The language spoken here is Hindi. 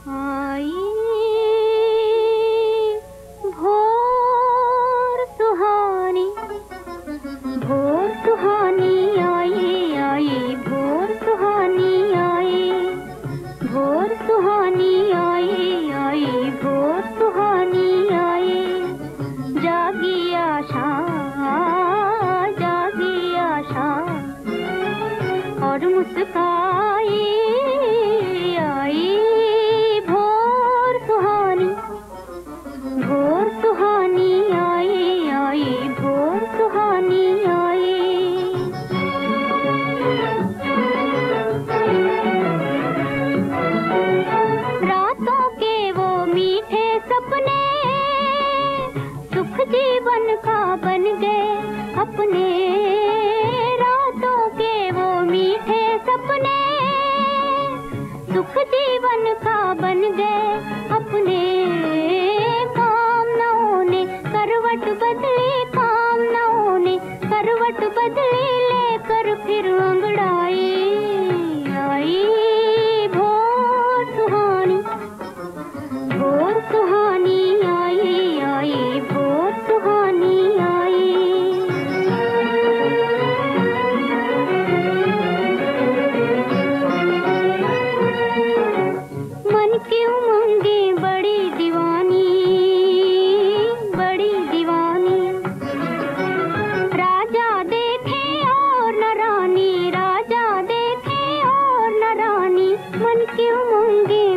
आई भोर सुहानी, भोर सुहानी आई, आई भोर सुहानी आई, भोर सुहानी आई, आई भोर सुहानी आई। जागी आशा, जागी आशा और मुस्काई, आई भोर सुहानी, भोर सुहानी आई, आई भोर सुहानी आई। रातों के वो मीठे सपने सुख जीवन का बन गए अपने, रातों के वो मीठे सपने सुख जीवन का बन गए अपने। कामनाओं ने करवट बदली, कामनाओं ने करवट बदली, लेकर फिर अंगड़ाई, आई भोर सुहानी, भोर सुहानी आई, आई भोर सुहानी आई। मन की उमंगे बड़ी दीवानी, बड़ी दीवानी, राजा देखे और न रानी, राजा देखे और न रानी। मन की उमंगे